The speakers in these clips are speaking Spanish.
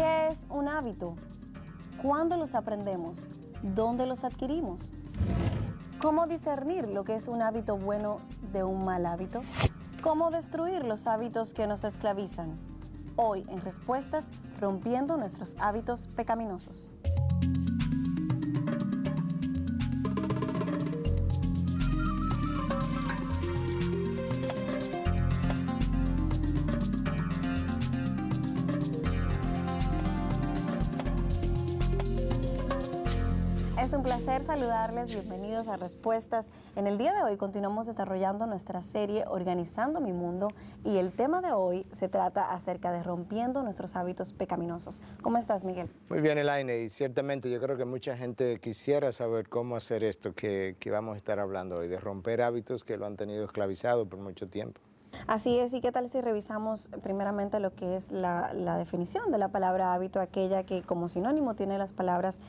¿Qué es un hábito? ¿Cuándo los aprendemos? ¿Dónde los adquirimos? ¿Cómo discernir lo que es un hábito bueno de un mal hábito? ¿Cómo destruir los hábitos que nos esclavizan? Hoy en Respuestas, rompiendo nuestros hábitos pecaminosos. Es un placer saludarles, bienvenidos a Respuestas. En el día de hoy continuamos desarrollando nuestra serie Organizando mi Mundo y el tema de hoy se trata acerca de rompiendo nuestros hábitos pecaminosos. ¿Cómo estás, Miguel? Muy bien, Elaine, y ciertamente yo creo que mucha gente quisiera saber cómo hacer esto que vamos a estar hablando hoy, de romper hábitos que lo han tenido esclavizado por mucho tiempo. Así es, ¿y qué tal si revisamos primeramente lo que es la definición de la palabra hábito, aquella que como sinónimo tiene las palabras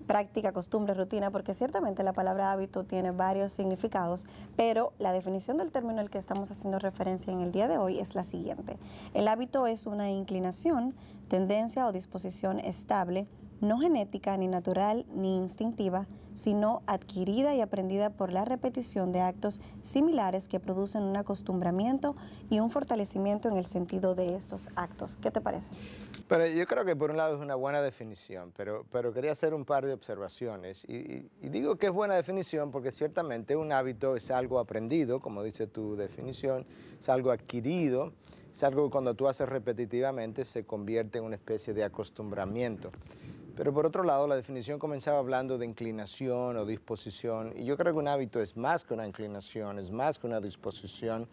práctica, costumbre, rutina, porque ciertamente la palabra hábito tiene varios significados, pero la definición del término al que estamos haciendo referencia en el día de hoy es la siguiente. El hábito es una inclinación, tendencia o disposición estable, no genética, ni natural, ni instintiva, sino adquirida y aprendida por la repetición de actos similares que producen un acostumbramiento y un fortalecimiento en el sentido de esos actos. ¿Qué te parece? Pero yo creo que por un lado es una buena definición, pero quería hacer un par de observaciones. Y digo que es buena definición porque ciertamente un hábito es algo aprendido, como dice tu definición, es algo adquirido, es algo que cuando tú haces repetitivamente se convierte en una especie de acostumbramiento. Pero por otro lado, la definición comenzaba hablando de inclinación o disposición, y yo creo que un hábito es más que una inclinación, es más que una disposición,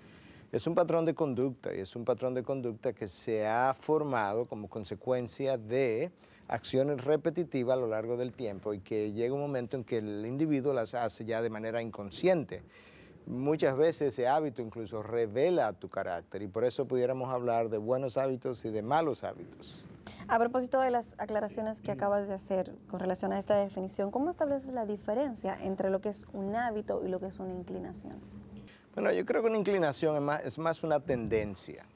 es un patrón de conducta, y es un patrón de conducta que se ha formado como consecuencia de acciones repetitivas a lo largo del tiempo y que llega un momento en que el individuo las hace ya de manera inconsciente. Muchas veces ese hábito incluso revela tu carácter y por eso pudiéramos hablar de buenos hábitos y de malos hábitos. A propósito de las aclaraciones que acabas de hacer con relación a esta definición, ¿cómo estableces la diferencia entre lo que es un hábito y lo que es una inclinación? Bueno, yo creo que una inclinación es más una tendencia.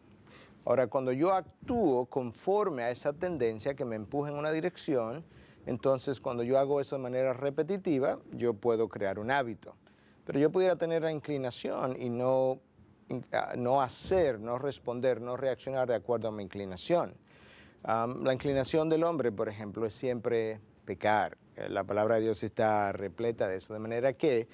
Ahora, cuando yo actúo conforme a esa tendencia que me empuja en una dirección, entonces cuando yo hago eso de manera repetitiva, yo puedo crear un hábito. Pero yo pudiera tener la inclinación y no hacer, no responder, no reaccionar de acuerdo a mi inclinación. La inclinación del hombre, por ejemplo, es siempre pecar. La palabra de Dios está repleta de eso, de manera que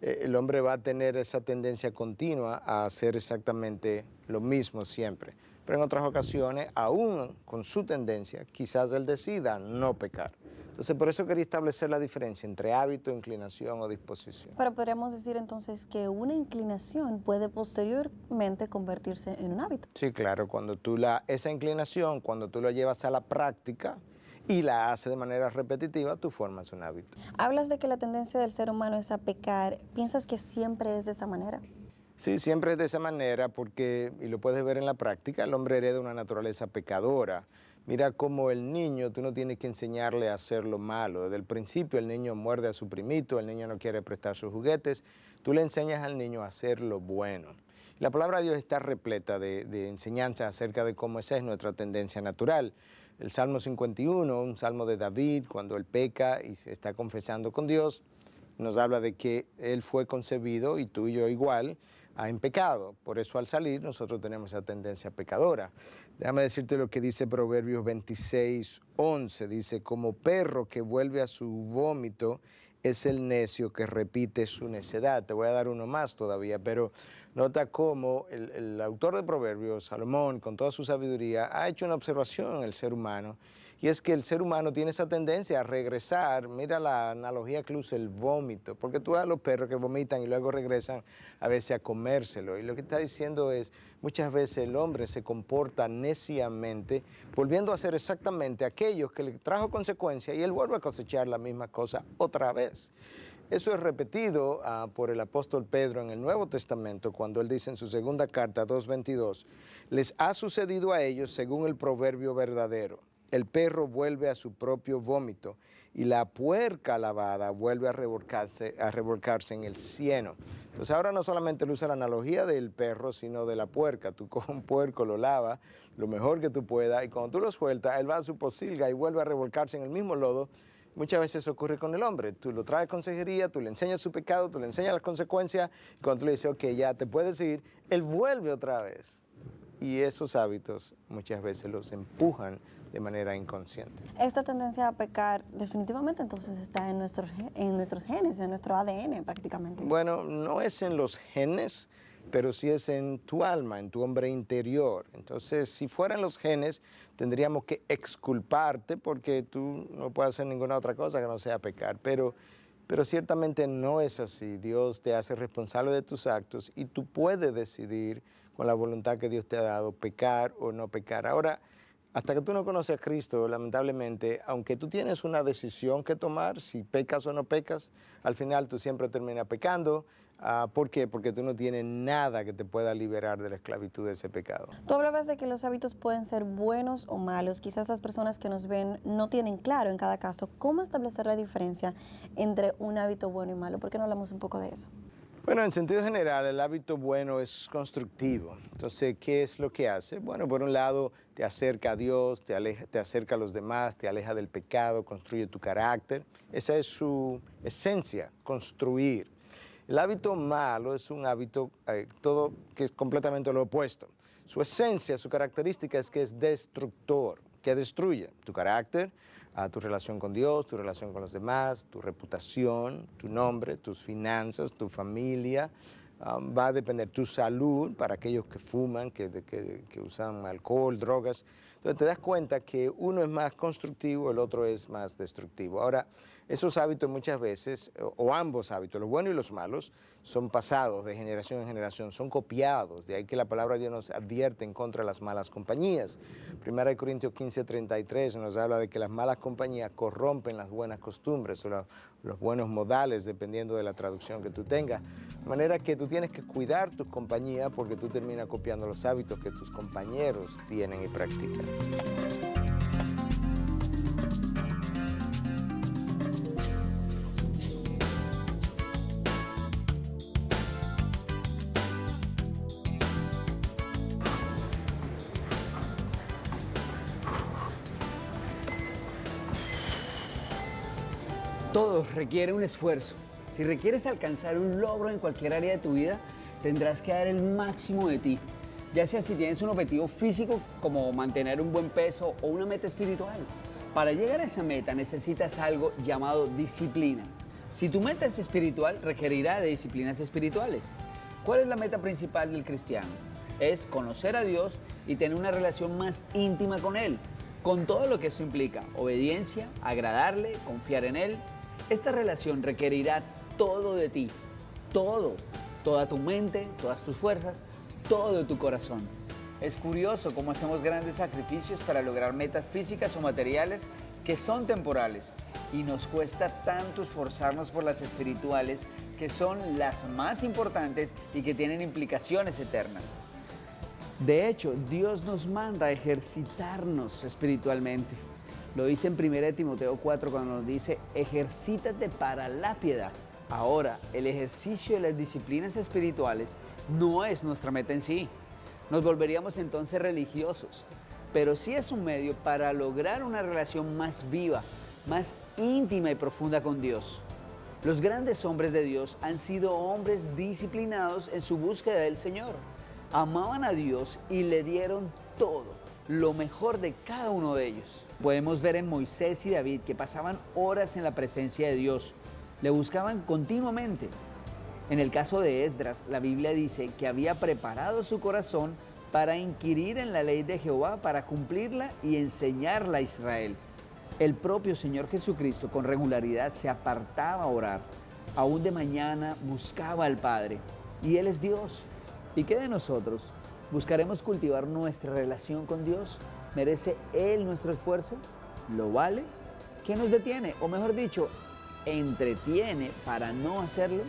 el hombre va a tener esa tendencia continua a hacer exactamente lo mismo siempre. Pero en otras ocasiones, aún con su tendencia, quizás él decida no pecar. Entonces, por eso quería establecer la diferencia entre hábito, inclinación o disposición. Pero podríamos decir entonces que una inclinación puede posteriormente convertirse en un hábito. Sí, claro, esa inclinación, cuando tú la llevas a la práctica y la haces de manera repetitiva, tú formas un hábito. Hablas de que la tendencia del ser humano es a pecar. ¿Piensas que siempre es de esa manera? Sí, siempre es de esa manera porque, y lo puedes ver en la práctica, el hombre hereda una naturaleza pecadora. Mira cómo el niño, tú no tienes que enseñarle a hacer lo malo. Desde el principio el niño muerde a su primito, el niño no quiere prestar sus juguetes. Tú le enseñas al niño a hacer lo bueno. La palabra de Dios está repleta de enseñanzas acerca de cómo esa es nuestra tendencia natural. El Salmo 51, un salmo de David, cuando él peca y se está confesando con Dios, nos habla de que él fue concebido y tú y yo igual en pecado. Por eso al salir nosotros tenemos esa tendencia pecadora. Déjame decirte lo que dice Proverbios 26:11. Dice, como perro que vuelve a su vómito es el necio que repite su necedad. Te voy a dar uno más todavía, pero nota cómo el autor de Proverbios, Salomón, con toda su sabiduría, ha hecho una observación en el ser humano. Y es que el ser humano tiene esa tendencia a regresar, mira la analogía que usa el vómito, porque tú ves a los perros que vomitan y luego regresan a veces a comérselo. Y lo que está diciendo es, muchas veces el hombre se comporta neciamente, volviendo a hacer exactamente aquello que le trajo consecuencia y él vuelve a cosechar la misma cosa otra vez. Eso es repetido por el apóstol Pedro en el Nuevo Testamento, cuando él dice en su segunda carta 2:22, les ha sucedido a ellos según el proverbio verdadero. El perro vuelve a su propio vómito y la puerca lavada vuelve a revolcarse en el cieno. Entonces ahora no solamente él usa la analogía del perro, sino de la puerca. Tú coges un puerco, lo lavas lo mejor que tú puedas y cuando tú lo sueltas, él va a su pocilga y vuelve a revolcarse en el mismo lodo. Muchas veces eso ocurre con el hombre. Tú lo traes a consejería, tú le enseñas su pecado, tú le enseñas las consecuencias y cuando tú le dices, ok, ya te puedes ir, él vuelve otra vez. Y esos hábitos muchas veces los empujan de manera inconsciente. Esta tendencia a pecar definitivamente entonces está en nuestros genes, en nuestro ADN prácticamente. Bueno, no es en los genes, pero sí es en tu alma, en tu hombre interior. Entonces, si fueran los genes, tendríamos que exculparte porque tú no puedes hacer ninguna otra cosa que no sea pecar. Pero ciertamente no es así. Dios te hace responsable de tus actos y tú puedes decidir con la voluntad que Dios te ha dado pecar o no pecar. Ahora, hasta que tú no conoces a Cristo, lamentablemente, aunque tú tienes una decisión que tomar, si pecas o no pecas, al final tú siempre terminas pecando. ¿Por qué? Porque tú no tienes nada que te pueda liberar de la esclavitud de ese pecado. Tú hablabas de que los hábitos pueden ser buenos o malos. Quizás las personas que nos ven no tienen claro en cada caso cómo establecer la diferencia entre un hábito bueno y malo. ¿Por qué no hablamos un poco de eso? Bueno, en sentido general, el hábito bueno es constructivo. Entonces, ¿qué es lo que hace? Bueno, por un lado, te acerca a Dios, te acerca a los demás, te aleja del pecado, construye tu carácter. Esa es su esencia, construir. El hábito malo es un hábito todo que es completamente lo opuesto. Su esencia, su característica es que es destructor, que destruye tu carácter, tu relación con Dios, tu relación con los demás, tu reputación, tu nombre, tus finanzas, tu familia. Va a depender tu salud para aquellos que fuman, que usan alcohol, drogas. Entonces te das cuenta que uno es más constructivo, el otro es más destructivo. Ahora, esos hábitos muchas veces, o ambos hábitos, los buenos y los malos, son pasados de generación en generación, son copiados. De ahí que la palabra de Dios nos advierte en contra de las malas compañías. 1 Corintios 15:33 nos habla de que las malas compañías corrompen las buenas costumbres o los buenos modales, dependiendo de la traducción que tú tengas. De manera que tú tienes que cuidar tus compañías porque tú terminas copiando los hábitos que tus compañeros tienen y practican. Todo requiere un esfuerzo. Si requieres alcanzar un logro en cualquier área de tu vida, tendrás que dar el máximo de ti. Ya sea si tienes un objetivo físico como mantener un buen peso o una meta espiritual. Para llegar a esa meta necesitas algo llamado disciplina. Si tu meta es espiritual, requerirá de disciplinas espirituales. ¿Cuál es la meta principal del cristiano? Es conocer a Dios y tener una relación más íntima con Él, con todo lo que esto implica: obediencia, agradarle, confiar en Él. Esta relación requerirá todo de ti, todo, toda tu mente, todas tus fuerzas, todo tu corazón. Es curioso cómo hacemos grandes sacrificios para lograr metas físicas o materiales que son temporales y nos cuesta tanto esforzarnos por las espirituales, que son las más importantes y que tienen implicaciones eternas. De hecho, Dios nos manda a ejercitarnos espiritualmente. Lo dice en 1 Timoteo 4 cuando nos dice: ejercítate para la piedad. Ahora, el ejercicio de las disciplinas espirituales no es nuestra meta en sí. Nos volveríamos entonces religiosos, pero sí es un medio para lograr una relación más viva, más íntima y profunda con Dios. Los grandes hombres de Dios han sido hombres disciplinados en su búsqueda del Señor. Amaban a Dios y le dieron todo, lo mejor de cada uno de ellos. Podemos ver en Moisés y David que pasaban horas en la presencia de Dios, le buscaban continuamente. En el caso de Esdras, la Biblia dice que había preparado su corazón para inquirir en la ley de Jehová, para cumplirla y enseñarla a Israel. El propio Señor Jesucristo con regularidad se apartaba a orar. Aún de mañana buscaba al Padre, y Él es Dios. ¿Y qué de nosotros? ¿Buscaremos cultivar nuestra relación con Dios? ¿Merece Él nuestro esfuerzo? ¿Lo vale? ¿Qué nos detiene? O mejor dicho, ¿entretiene para no hacerlo?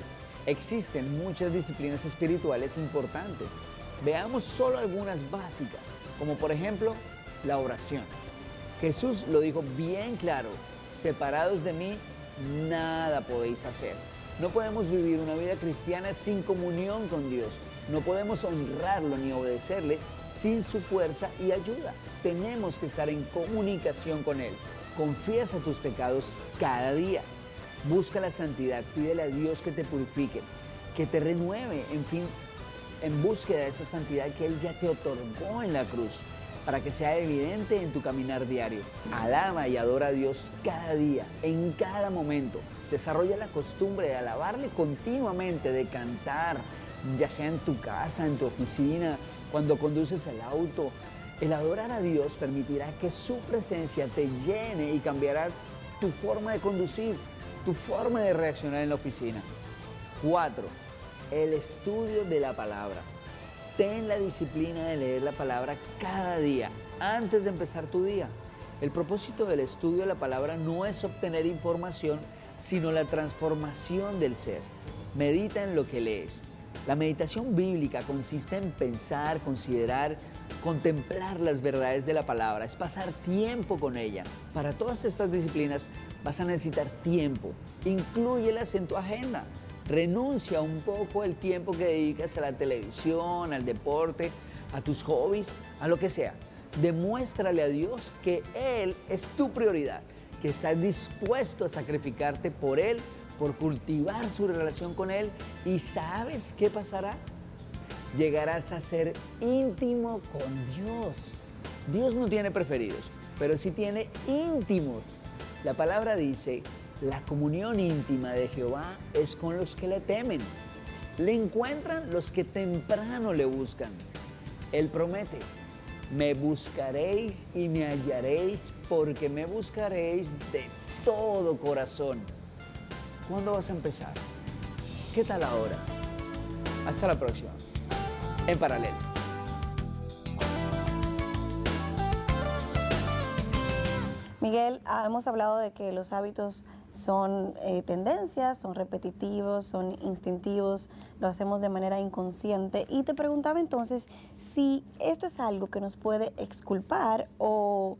Existen muchas disciplinas espirituales importantes. Veamos solo algunas básicas, como por ejemplo la oración. Jesús lo dijo bien claro: separados de mí, nada podéis hacer. No podemos vivir una vida cristiana sin comunión con Dios. No podemos honrarlo ni obedecerle sin su fuerza y ayuda. Tenemos que estar en comunicación con Él. Confiesa tus pecados cada día. Busca la santidad, pídele a Dios que te purifique, que te renueve, en fin, en búsqueda de esa santidad que Él ya te otorgó en la cruz, para que sea evidente en tu caminar diario. Alaba y adora a Dios cada día, en cada momento. Desarrolla la costumbre de alabarle continuamente, de cantar, ya sea en tu casa, en tu oficina, cuando conduces el auto. El adorar a Dios permitirá que su presencia te llene y cambiará tu forma de conducir, tu forma de reaccionar en la oficina. 4. El estudio de la palabra. Ten la disciplina de leer la palabra cada día, antes de empezar tu día. El propósito del estudio de la palabra no es obtener información, sino la transformación del ser. Medita en lo que lees. La meditación bíblica consiste en pensar, considerar, contemplar las verdades de la palabra, es pasar tiempo con ella. Para todas estas disciplinas vas a necesitar tiempo. Inclúyelas en tu agenda. Renuncia un poco el tiempo que dedicas a la televisión, al deporte, a tus hobbies, a lo que sea. Demuéstrale a Dios que Él es tu prioridad, que estás dispuesto a sacrificarte por Él, por cultivar su relación con Él. ¿Y sabes qué pasará? Llegarás a ser íntimo con Dios. Dios no tiene preferidos, pero sí tiene íntimos. La palabra dice: la comunión íntima de Jehová es con los que le temen. Le encuentran los que temprano le buscan. Él promete: me buscaréis y me hallaréis, porque me buscaréis de todo corazón. ¿Cuándo vas a empezar? ¿Qué tal ahora? Hasta la próxima. En Paralelo. Miguel, hemos hablado de que los hábitos son tendencias, son repetitivos, son instintivos, lo hacemos de manera inconsciente. Y te preguntaba entonces si esto es algo que nos puede exculpar o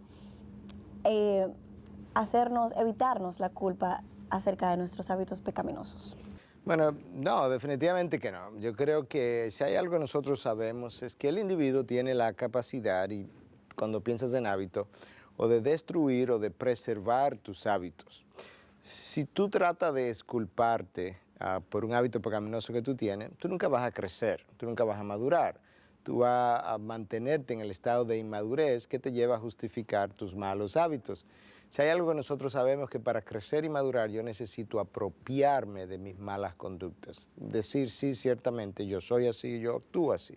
evitarnos la culpa acerca de nuestros hábitos pecaminosos. Bueno, no, definitivamente que no. Yo creo que si hay algo que nosotros sabemos es que el individuo tiene la capacidad, y cuando piensas en hábito, o de destruir o de preservar tus hábitos. Si tú tratas de exculparte por un hábito pecaminoso que tú tienes, tú nunca vas a crecer, tú nunca vas a madurar. Tú vas a mantenerte en el estado de inmadurez que te lleva a justificar tus malos hábitos. Si hay algo que nosotros sabemos, que para crecer y madurar yo necesito apropiarme de mis malas conductas. Decir, sí, ciertamente, yo soy así, yo actúo así.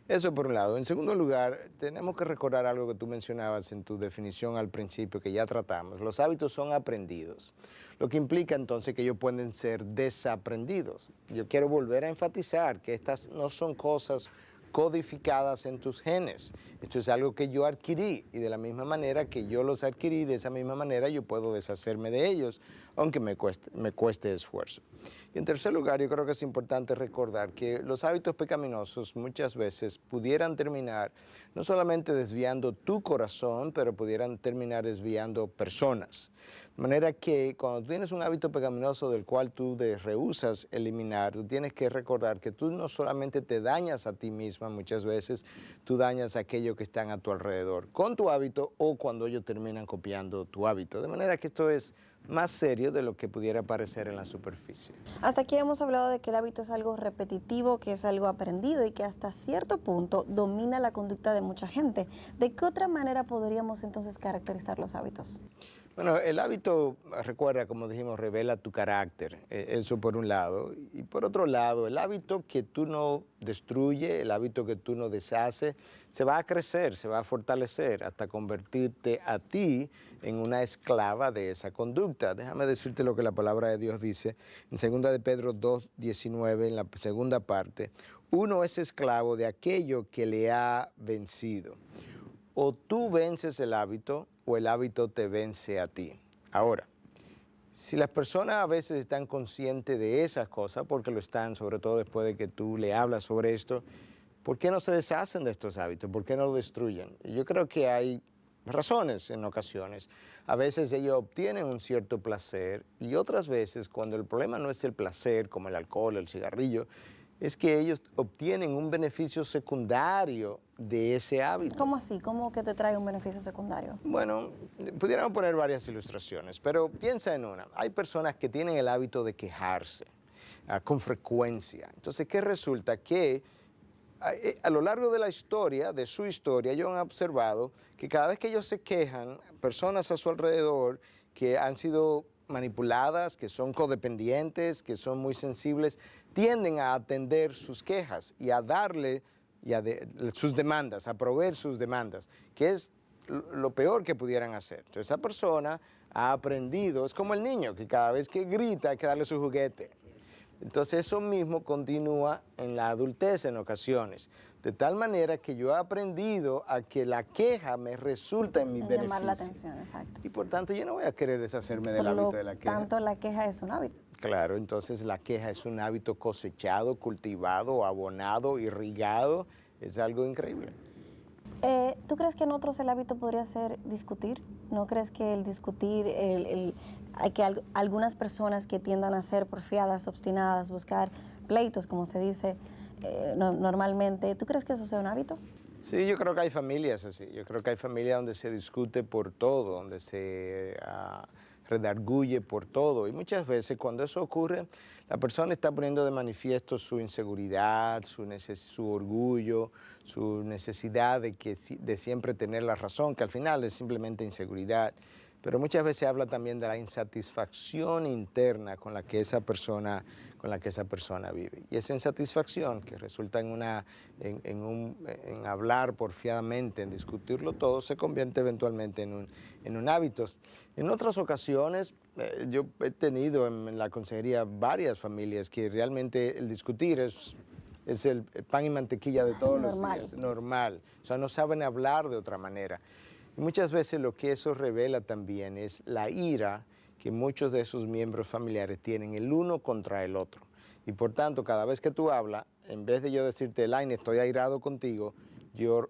Eso por un lado. En segundo lugar, tenemos que recordar algo que tú mencionabas en tu definición al principio, que ya tratamos. Los hábitos son aprendidos, lo que implica entonces que ellos pueden ser desaprendidos. Yo quiero volver a enfatizar que estas no son cosas codificadas en tus genes. Esto es algo que yo adquirí, y de la misma manera que yo los adquirí, de esa misma manera yo puedo deshacerme de ellos, aunque me cueste esfuerzo. Y en tercer lugar, yo creo que es importante recordar que los hábitos pecaminosos muchas veces pudieran terminar no solamente desviando tu corazón, pero pudieran terminar desviando personas. De manera que cuando tienes un hábito pecaminoso del cual tú te rehusas eliminar, tú tienes que recordar que tú no solamente te dañas a ti misma, muchas veces tú dañas a aquellos que están a tu alrededor con tu hábito, o cuando ellos terminan copiando tu hábito. De manera que esto es más serio de lo que pudiera parecer en la superficie. Hasta aquí hemos hablado de que el hábito es algo repetitivo, que es algo aprendido y que hasta cierto punto domina la conducta de mucha gente. ¿De qué otra manera podríamos entonces caracterizar los hábitos? Bueno, el hábito, recuerda, como dijimos, revela tu carácter, eso por un lado. Y por otro lado, el hábito que tú no destruyes, el hábito que tú no deshaces, se va a crecer, se va a fortalecer hasta convertirte a ti en una esclava de esa conducta. Déjame decirte lo que la palabra de Dios dice en 2 de Pedro 2:19, en la segunda parte. Uno es esclavo de aquello que le ha vencido. O tú vences el hábito, o el hábito te vence a ti. Ahora, si las personas a veces están conscientes de esas cosas, porque lo están, sobre todo después de que tú le hablas sobre esto, ¿por qué no se deshacen de estos hábitos? ¿Por qué no lo destruyen? Yo creo que hay razones en ocasiones. A veces ellos obtienen un cierto placer y otras veces cuando el problema no es el placer, como el alcohol, el cigarrillo, es que ellos obtienen un beneficio secundario de ese hábito. ¿Cómo así? ¿Cómo que te trae un beneficio secundario? Bueno, pudiéramos poner varias ilustraciones, pero piensa en una. Hay personas que tienen el hábito de quejarse con frecuencia. Entonces, ¿qué resulta? Que a lo largo de la historia, de su historia, ellos han observado que cada vez que ellos se quejan, personas a su alrededor que han sido manipuladas, que son codependientes, que son muy sensibles, tienden a atender sus quejas y a darle sus demandas, a proveer sus demandas, que es lo peor que pudieran hacer. Entonces esa persona ha aprendido, es como el niño, que cada vez que grita hay que darle su juguete. Entonces eso mismo continúa en la adultez en ocasiones, de tal manera que yo he aprendido a que la queja me resulta en mi beneficio. Llamar la atención, exacto. Y por tanto yo no voy a querer deshacerme del Por lo hábito de la queja. tanto, la queja es un hábito. Claro, entonces la queja es un hábito cosechado, cultivado, abonado, irrigado, es algo increíble. ¿Tú crees que en otros el hábito podría ser discutir? ¿No crees que el discutir, hay que algunas personas que tiendan a ser porfiadas, obstinadas, buscar pleitos, como se dice normalmente, ¿tú crees que eso sea un hábito? Sí, yo creo que hay familias así. Yo creo que hay familias donde se discute por todo, donde se redarguye por todo. Y muchas veces cuando eso ocurre, la persona está poniendo de manifiesto su inseguridad, su orgullo, su necesidad de siempre tener la razón, que al final es simplemente inseguridad. Pero muchas veces habla también de la insatisfacción interna con la que esa persona vive. Y esa insatisfacción que resulta en hablar porfiadamente, en discutirlo todo, se convierte eventualmente en un hábito. En otras ocasiones, yo he tenido en la consejería varias familias que realmente el discutir es el pan y mantequilla de todos los días, normal. O sea, no saben hablar de otra manera. Y muchas veces lo que eso revela también es la ira que muchos de esos miembros familiares tienen el uno contra el otro. Y por tanto, cada vez que tú hablas, en vez de yo decirte, Elaine, estoy airado contigo, yo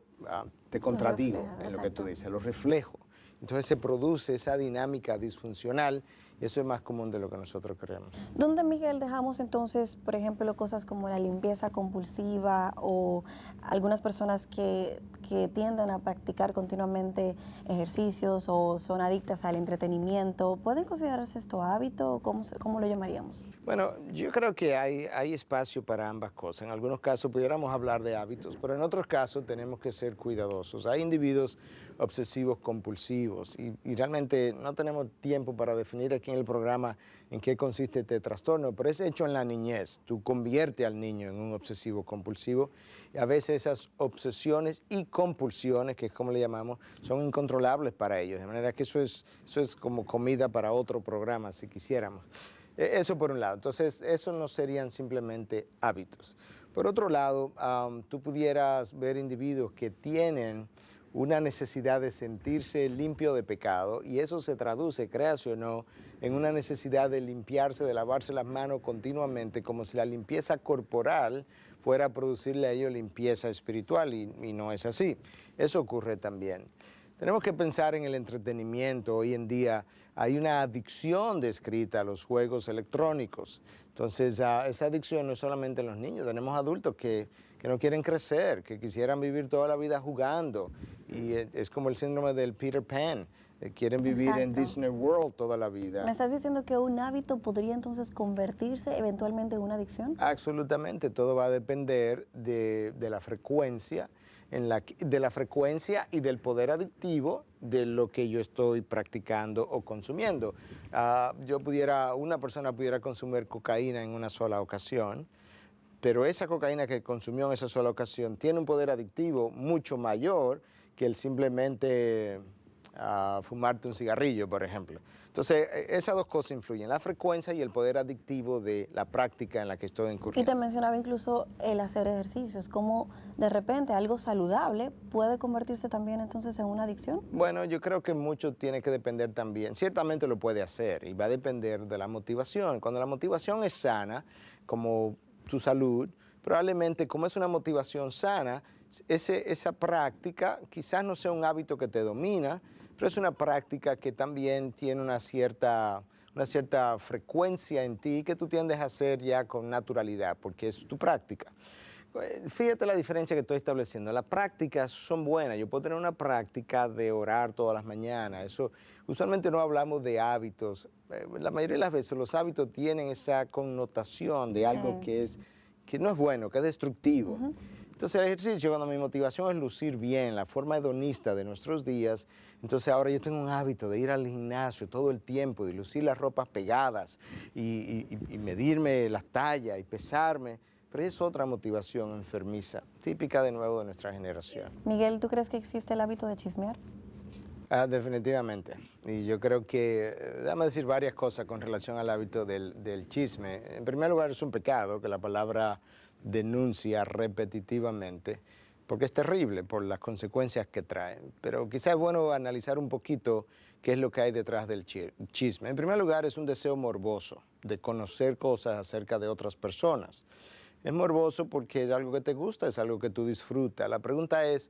te contradigo en lo que tú dices, lo reflejo. Entonces se produce esa dinámica disfuncional y eso es más común de lo que nosotros creemos. ¿Dónde, Miguel, dejamos entonces, por ejemplo, cosas como la limpieza compulsiva o algunas personas que tienden a practicar continuamente ejercicios o son adictas al entretenimiento? ¿Puede considerarse esto hábito? ¿Cómo lo llamaríamos? Bueno, yo creo que hay espacio para ambas cosas. En algunos casos pudiéramos hablar de hábitos, pero en otros casos tenemos que ser cuidadosos. Hay individuos obsesivos compulsivos y realmente no tenemos tiempo para definir aquí en el programa en qué consiste este trastorno, pero es hecho en la niñez. Tú conviertes al niño en un obsesivo compulsivo y a veces esas obsesiones y compulsiones, que es como le llamamos, son incontrolables para ellos, de manera que eso es como comida para otro programa, si quisiéramos. Eso por un lado. Entonces, eso no serían simplemente hábitos. Por otro lado, tú pudieras ver individuos que tienen una necesidad de sentirse limpio de pecado y eso se traduce, créase o no, en una necesidad de limpiarse, de lavarse las manos continuamente, como si la limpieza corporal fuera a producirle a ellos limpieza espiritual y no es así. Eso ocurre también. Tenemos que pensar en el entretenimiento. Hoy en día hay una adicción descrita a los juegos electrónicos. Entonces, esa adicción no es solamente en los niños, tenemos adultos que no quieren crecer, que quisieran vivir toda la vida jugando. Y es como el síndrome del Peter Pan, quieren vivir en Disney World toda la vida. ¿Me estás diciendo que un hábito podría entonces convertirse eventualmente en una adicción? Absolutamente, todo va a depender de la frecuencia, de la frecuencia y del poder adictivo de lo que yo estoy practicando o consumiendo. Una persona pudiera consumir cocaína en una sola ocasión, pero esa cocaína que consumió en esa sola ocasión tiene un poder adictivo mucho mayor que el simplemente fumarte un cigarrillo, por ejemplo. Entonces, esas dos cosas influyen, la frecuencia y el poder adictivo de la práctica en la que estoy incurriendo. Y te mencionaba incluso el hacer ejercicios, cómo de repente algo saludable puede convertirse también entonces en una adicción. Bueno, yo creo que mucho tiene que depender también, ciertamente lo puede hacer y va a depender de la motivación. Cuando la motivación es sana, como tu salud, probablemente como es una motivación sana, esa práctica quizás no sea un hábito que te domina, pero es una práctica que también tiene una cierta frecuencia en ti que tú tiendes a hacer ya con naturalidad, porque es tu práctica. Fíjate la diferencia que estoy estableciendo. Las prácticas son buenas. Yo puedo tener una práctica de orar todas las mañanas. Eso, usualmente no hablamos de hábitos. La mayoría de las veces los hábitos tienen esa connotación de algo que no es bueno, que es destructivo. Entonces el ejercicio, cuando mi motivación es lucir bien, la forma hedonista de nuestros días, entonces ahora yo tengo un hábito de ir al gimnasio todo el tiempo, de lucir las ropas pegadas y medirme las tallas y pesarme. Pero es otra motivación enfermiza, típica de nuevo de nuestra generación. Miguel, ¿tú crees que existe el hábito de chismear? Definitivamente. Y yo creo que, déjame decir varias cosas con relación al hábito del chisme. En primer lugar, es un pecado que la palabra denuncia repetitivamente, porque es terrible por las consecuencias que trae. Pero quizás es bueno analizar un poquito qué es lo que hay detrás del chisme. En primer lugar, es un deseo morboso de conocer cosas acerca de otras personas. Es morboso porque es algo que te gusta, es algo que tú disfrutas. La pregunta es,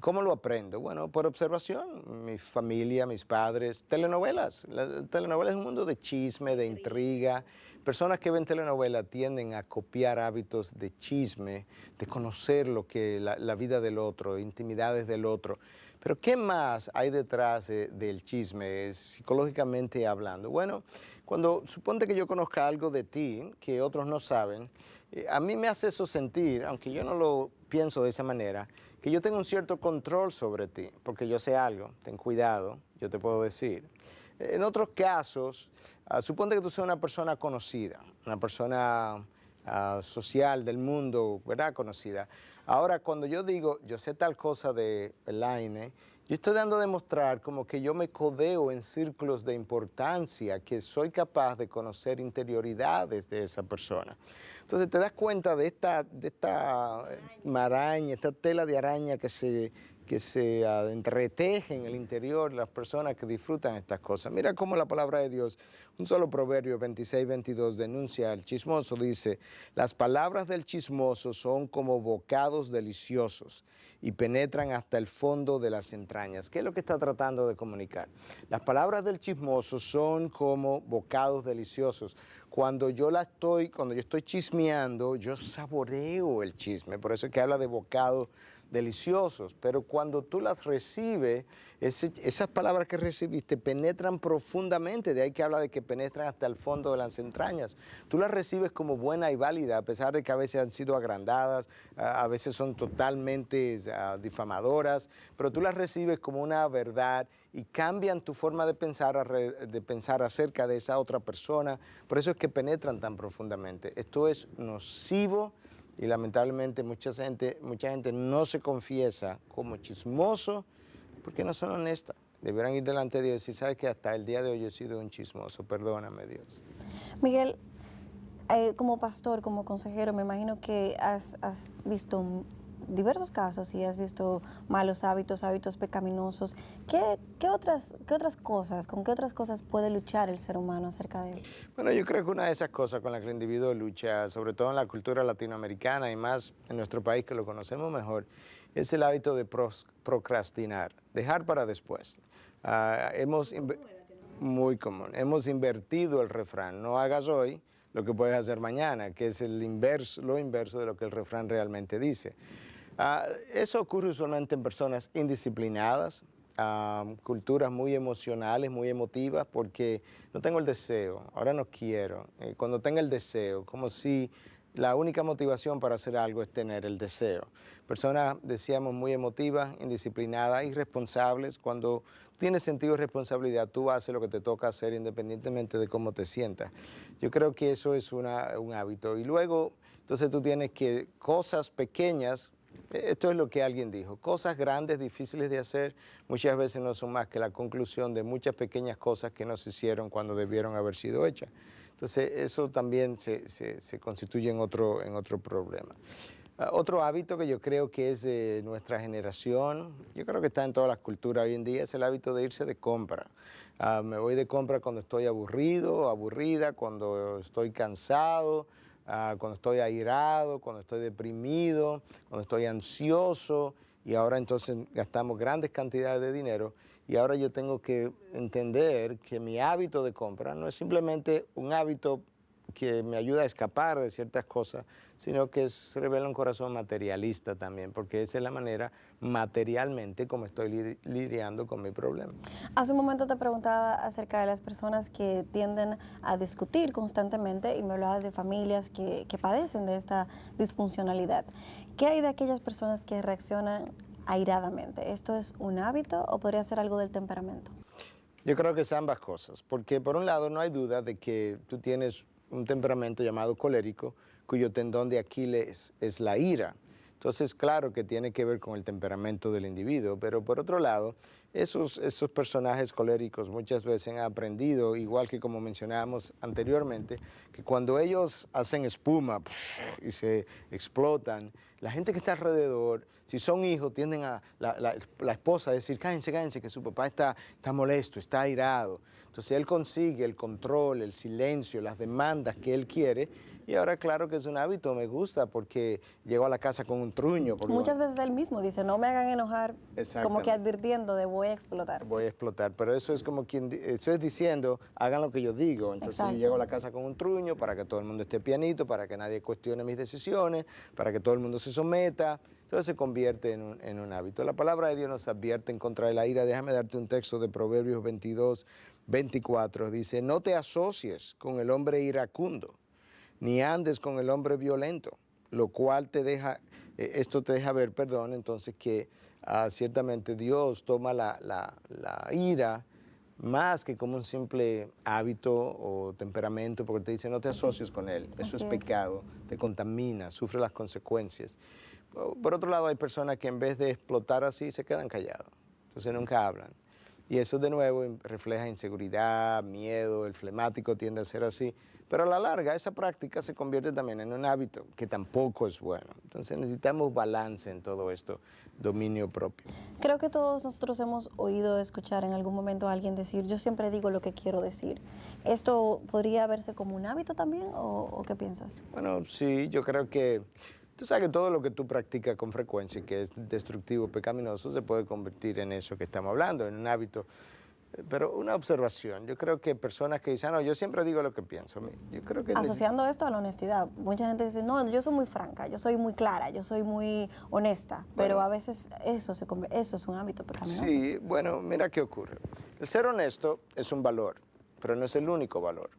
¿cómo lo aprendo? Bueno, por observación. Mi familia, mis padres, telenovelas. La telenovela es un mundo de chisme, de intriga. Personas que ven telenovelas tienden a copiar hábitos de chisme, de conocer la vida del otro, intimidades del otro. Pero ¿qué más hay detrás del chisme, psicológicamente hablando? Bueno, suponte que yo conozca algo de ti que otros no saben, a mí me hace eso sentir, aunque yo no lo pienso de esa manera, que yo tengo un cierto control sobre ti, porque yo sé algo, ten cuidado, yo te puedo decir. En otros casos, suponte que tú seas una persona conocida, una persona social del mundo, ¿verdad? Conocida. Ahora, cuando yo digo, yo sé tal cosa de Elaine, yo estoy dando a demostrar como que yo me codeo en círculos de importancia, que soy capaz de conocer interioridades de esa persona. Entonces te das cuenta de esta maraña, esta tela de araña que se entreteje en el interior de las personas que disfrutan estas cosas. Mira cómo la palabra de Dios, un solo proverbio 26-22 denuncia al chismoso, dice, las palabras del chismoso son como bocados deliciosos y penetran hasta el fondo de las entrañas. ¿Qué es lo que está tratando de comunicar? Las palabras del chismoso son como bocados deliciosos. Cuando yo estoy chismeando, yo saboreo el chisme, por eso es que habla de bocados deliciosos, pero cuando tú las recibes, esas palabras que recibiste penetran profundamente, de ahí que habla de que penetran hasta el fondo de las entrañas. Tú las recibes como buena y válida, a pesar de que a veces han sido agrandadas, a veces son totalmente difamadoras, pero tú las recibes como una verdad y cambian tu forma de pensar acerca de esa otra persona. Por eso es que penetran tan profundamente. Esto es nocivo. Y lamentablemente mucha gente no se confiesa como chismoso porque no son honestas. Deberán ir delante de Dios y decir, ¿sabes qué? Hasta el día de hoy yo he sido un chismoso, perdóname Dios. Miguel, como pastor, como consejero, me imagino que has visto diversos casos y has visto malos hábitos, hábitos pecaminosos. ¿Qué otras cosas, con qué otras cosas puede luchar el ser humano acerca de eso? Bueno, yo creo que una de esas cosas con las que el individuo lucha, sobre todo en la cultura latinoamericana y más en nuestro país que lo conocemos mejor, es el hábito de procrastinar, dejar para después. Muy común. Hemos invertido el refrán, no hagas hoy lo que puedes hacer mañana, que es lo inverso de lo que el refrán realmente dice. Eso ocurre usualmente en personas indisciplinadas, culturas muy emocionales, muy emotivas, porque no tengo el deseo, ahora no quiero. Cuando tenga el deseo, como si la única motivación para hacer algo es tener el deseo. Personas, decíamos, muy emotivas, indisciplinadas, irresponsables. Cuando tienes sentido de responsabilidad, tú haces lo que te toca hacer independientemente de cómo te sientas. Yo creo que eso es un hábito. Y luego, entonces tú tienes que cosas pequeñas. Esto es lo que alguien dijo, cosas grandes, difíciles de hacer, muchas veces no son más que la conclusión de muchas pequeñas cosas que no se hicieron cuando debieron haber sido hechas. Entonces eso también se constituye en otro problema. Otro hábito que yo creo que es de nuestra generación, yo creo que está en todas las culturas hoy en día, es el hábito de irse de compra. Me voy de compra cuando estoy aburrido, aburrida, cuando estoy cansado, cuando estoy airado, cuando estoy deprimido, cuando estoy ansioso, y ahora entonces gastamos grandes cantidades de dinero, y ahora yo tengo que entender que mi hábito de compra no es simplemente un hábito que me ayuda a escapar de ciertas cosas, sino que revela un corazón materialista también, porque esa es la manera materialmente como estoy lidiando con mi problema. Hace un momento te preguntaba acerca de las personas que tienden a discutir constantemente y me hablabas de familias que padecen de esta disfuncionalidad. ¿Qué hay de aquellas personas que reaccionan airadamente? ¿Esto es un hábito o podría ser algo del temperamento? Yo creo que es ambas cosas, porque por un lado no hay duda de que tú tienes un temperamento llamado colérico, cuyo tendón de Aquiles es la ira. Entonces, claro que tiene que ver con el temperamento del individuo, pero por otro lado, esos personajes coléricos muchas veces han aprendido, igual que como mencionábamos anteriormente, que cuando ellos hacen espuma y se explotan, la gente que está alrededor, si son hijos, tienden a la esposa a decir, cállense, cállense, que su papá está molesto, está airado. Entonces él consigue el control, el silencio, las demandas que él quiere. Y ahora claro que es un hábito, me gusta porque llego a la casa con un truño. Muchas veces él mismo dice, no me hagan enojar, como que advirtiendo de voy a explotar. Voy a explotar, pero eso es como eso es diciendo, hagan lo que yo digo. Entonces yo llego a la casa con un truño para que todo el mundo esté pianito, para que nadie cuestione mis decisiones, para que todo el mundo se someta. Entonces se convierte en un hábito. La palabra de Dios nos advierte en contra de la ira. Déjame darte un texto de Proverbios 22, 24. Dice, no te asocies con el hombre iracundo, ni andes con el hombre violento, lo cual esto te deja ver, entonces que ciertamente Dios toma la ira más que como un simple hábito o temperamento, porque te dice no te asocies con él, eso es pecado, te contamina, sufre las consecuencias. Por otro lado, hay personas que en vez de explotar así se quedan callados, entonces nunca hablan. Y eso de nuevo refleja inseguridad, miedo, el flemático tiende a ser así. Pero a la larga esa práctica se convierte también en un hábito que tampoco es bueno. Entonces necesitamos balance en todo esto, dominio propio. Creo que todos nosotros hemos oído escuchar en algún momento a alguien decir, yo siempre digo lo que quiero decir. ¿Esto podría verse como un hábito también o qué piensas? Bueno, sí, yo creo que tú sabes que todo lo que tú practicas con frecuencia, que es destructivo, pecaminoso, se puede convertir en eso que estamos hablando, en un hábito. Pero una observación, yo creo que personas que dicen, no, yo siempre digo lo que pienso. Yo creo que asociando esto a la honestidad, mucha gente dice, no, yo soy muy franca, yo soy muy clara, yo soy muy honesta, pero a veces eso es un hábito pecaminoso. Sí, bueno, mira qué ocurre. El ser honesto es un valor, pero no es el único valor.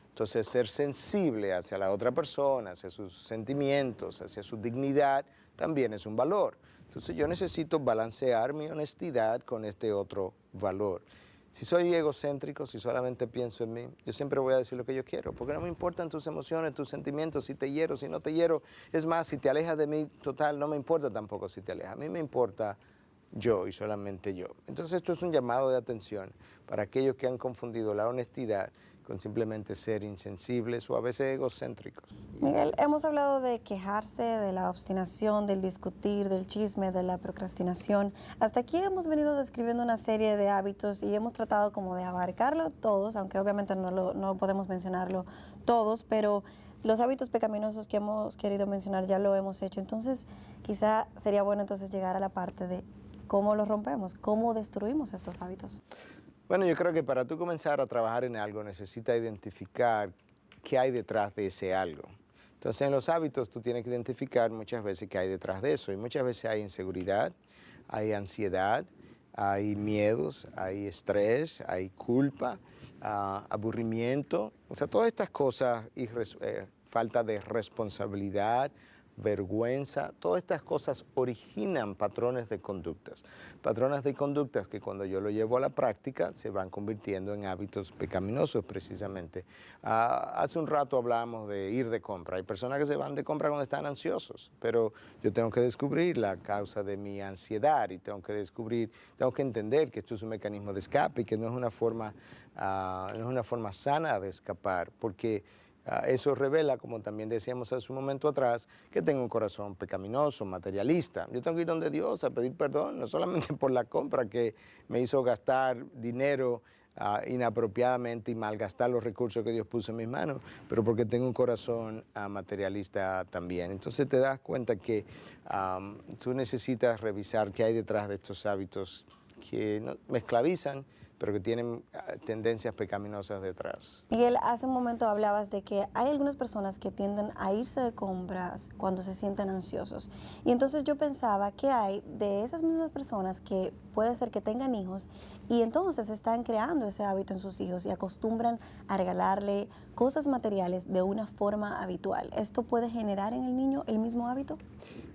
Entonces, ser sensible hacia la otra persona, hacia sus sentimientos, hacia su dignidad, también es un valor. Entonces, yo necesito balancear mi honestidad con este otro valor. Si soy egocéntrico, si solamente pienso en mí, yo siempre voy a decir lo que yo quiero, porque no me importan tus emociones, tus sentimientos, si te hiero, si no te hiero. Es más, si te alejas de mí, total, no me importa tampoco si te alejas. A mí me importa yo y solamente yo. Entonces esto es un llamado de atención para aquellos que han confundido la honestidad con simplemente ser insensibles o a veces egocéntricos. Miguel, hemos hablado de quejarse, de la obstinación, del discutir, del chisme, de la procrastinación. Hasta aquí hemos venido describiendo una serie de hábitos y hemos tratado como de abarcarlo todos, aunque obviamente no podemos mencionarlo todos, pero los hábitos pecaminosos que hemos querido mencionar ya lo hemos hecho. Entonces, quizá sería bueno entonces llegar a la parte de cómo los rompemos, cómo destruimos estos hábitos. Bueno, yo creo que para tú comenzar a trabajar en algo necesitas identificar qué hay detrás de ese algo. Entonces, en los hábitos tú tienes que identificar muchas veces qué hay detrás de eso. Y muchas veces hay inseguridad, hay ansiedad, hay miedos, hay estrés, hay culpa, aburrimiento. O sea, todas estas cosas, falta de responsabilidad, vergüenza, todas estas cosas originan patrones de conductas. Patrones de conductas que cuando yo lo llevo a la práctica se van convirtiendo en hábitos pecaminosos precisamente. Hace un rato hablamos de ir de compra. Hay personas que se van de compra cuando están ansiosos, pero yo tengo que descubrir la causa de mi ansiedad y tengo que entender que esto es un mecanismo de escape y que no es una forma sana de escapar, porque eso revela, como también decíamos hace un momento atrás, que tengo un corazón pecaminoso, materialista. Yo tengo que ir donde Dios a pedir perdón, no solamente por la compra que me hizo gastar dinero inapropiadamente y malgastar los recursos que Dios puso en mis manos, pero porque tengo un corazón materialista también. Entonces te das cuenta que tú necesitas revisar qué hay detrás de estos hábitos que me esclavizan, pero que tienen tendencias pecaminosas detrás. Miguel, hace un momento hablabas de que hay algunas personas que tienden a irse de compras cuando se sienten ansiosos. Y entonces yo pensaba, ¿qué hay de esas mismas personas que puede ser que tengan hijos y entonces están creando ese hábito en sus hijos y acostumbran a regalarle cosas materiales de una forma habitual? ¿Esto puede generar en el niño el mismo hábito?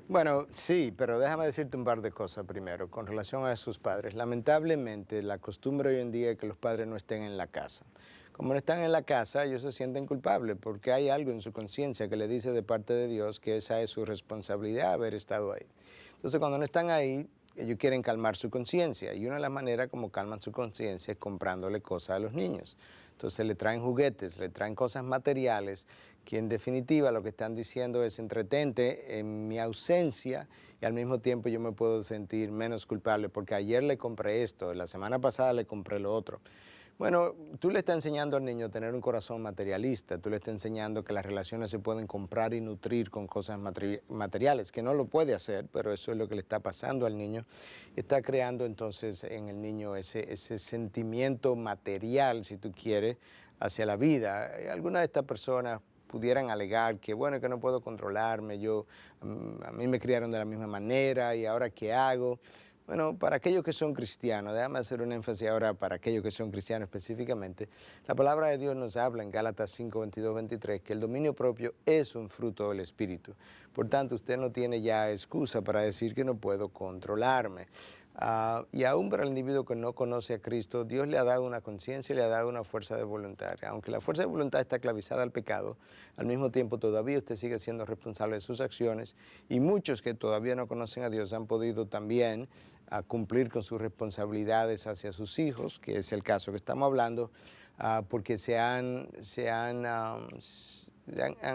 Bueno, sí, pero déjame decirte un par de cosas primero con relación a sus padres. Lamentablemente, la costumbre hoy en día es que los padres no estén en la casa. Como no están en la casa, ellos se sienten culpables porque hay algo en su conciencia que le dice de parte de Dios que esa es su responsabilidad haber estado ahí. Entonces, cuando no están ahí, ellos quieren calmar su conciencia y una de las maneras como calman su conciencia es comprándole cosas a los niños. Entonces le traen juguetes, le traen cosas materiales que en definitiva lo que están diciendo es entretente en mi ausencia y al mismo tiempo yo me puedo sentir menos culpable porque ayer le compré esto, la semana pasada le compré lo otro. Bueno, tú le estás enseñando al niño a tener un corazón materialista, tú le estás enseñando que las relaciones se pueden comprar y nutrir con cosas materiales, que no lo puede hacer, pero eso es lo que le está pasando al niño. Está creando entonces en el niño ese sentimiento material, si tú quieres, hacia la vida. Algunas de estas personas pudieran alegar que, bueno, que no puedo controlarme, a mí me criaron de la misma manera y ahora ¿qué hago? Bueno, para aquellos que son cristianos, déjame hacer un énfasis ahora para aquellos que son cristianos específicamente, la palabra de Dios nos habla en Gálatas 5, 22, 23, que el dominio propio es un fruto del Espíritu. Por tanto, usted no tiene ya excusa para decir que no puedo controlarme. Y aún para el individuo que no conoce a Cristo, Dios le ha dado una conciencia y le ha dado una fuerza de voluntad. Aunque la fuerza de voluntad está esclavizada al pecado, al mismo tiempo todavía usted sigue siendo responsable de sus acciones y muchos que todavía no conocen a Dios han podido también cumplir con sus responsabilidades hacia sus hijos, que es el caso que estamos hablando, porque han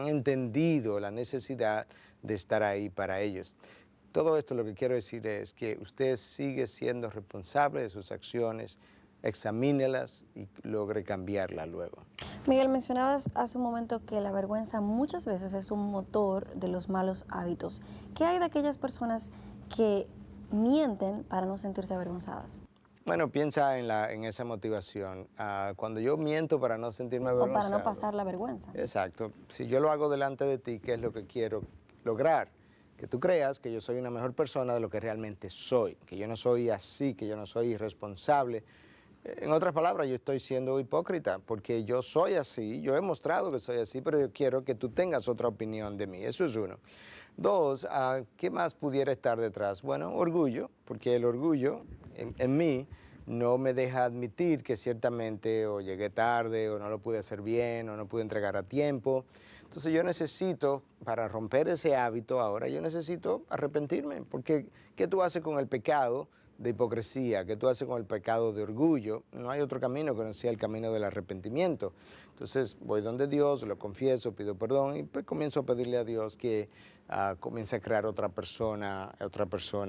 entendido la necesidad de estar ahí para ellos. Todo esto lo que quiero decir es que usted sigue siendo responsable de sus acciones, examínelas y logre cambiarlas luego. Miguel, mencionabas hace un momento que la vergüenza muchas veces es un motor de los malos hábitos. ¿Qué hay de aquellas personas que mienten para no sentirse avergonzadas? Bueno, piensa en esa motivación. Cuando yo miento para no sentirme avergonzado. O para no pasar la vergüenza. Exacto. Si yo lo hago delante de ti, ¿qué es lo que quiero lograr? Que tú creas que yo soy una mejor persona de lo que realmente soy, que yo no soy así, que yo no soy irresponsable. En otras palabras, yo estoy siendo hipócrita porque yo soy así, yo he mostrado que soy así, pero yo quiero que tú tengas otra opinión de mí. Eso es uno. Dos, ¿qué más pudiera estar detrás? Bueno, orgullo, porque el orgullo en mí no me deja admitir que ciertamente o llegué tarde o no lo pude hacer bien o no pude entregar a tiempo. Entonces yo necesito, para romper ese hábito ahora, yo necesito arrepentirme, porque ¿qué tú haces con el pecado de hipocresía? ¿Qué tú haces con el pecado de orgullo? No hay otro camino que no sea el camino del arrepentimiento. Entonces voy donde Dios, lo confieso, pido perdón y pues comienzo a pedirle a Dios que comience a crear otra persona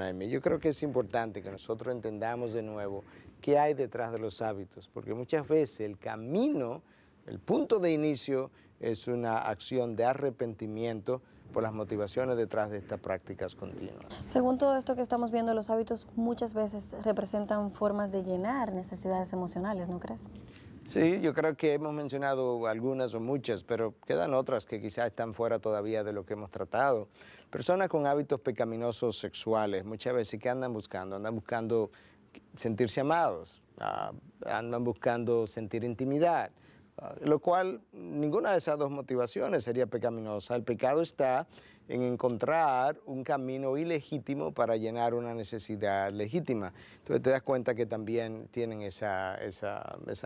en mí. Yo creo que es importante que nosotros entendamos de nuevo qué hay detrás de los hábitos, porque muchas veces el camino, el punto de inicio es una acción de arrepentimiento por las motivaciones detrás de estas prácticas continuas. Según todo esto que estamos viendo, los hábitos muchas veces representan formas de llenar necesidades emocionales, ¿no crees? Sí, yo creo que hemos mencionado algunas o muchas, pero quedan otras que quizás están fuera todavía de lo que hemos tratado. Personas con hábitos pecaminosos sexuales, muchas veces, ¿qué andan buscando? Andan buscando sentirse amados, andan buscando sentir intimidad. Lo cual, ninguna de esas dos motivaciones sería pecaminosa. El pecado está en encontrar un camino ilegítimo para llenar una necesidad legítima. Entonces te das cuenta que también tienen esa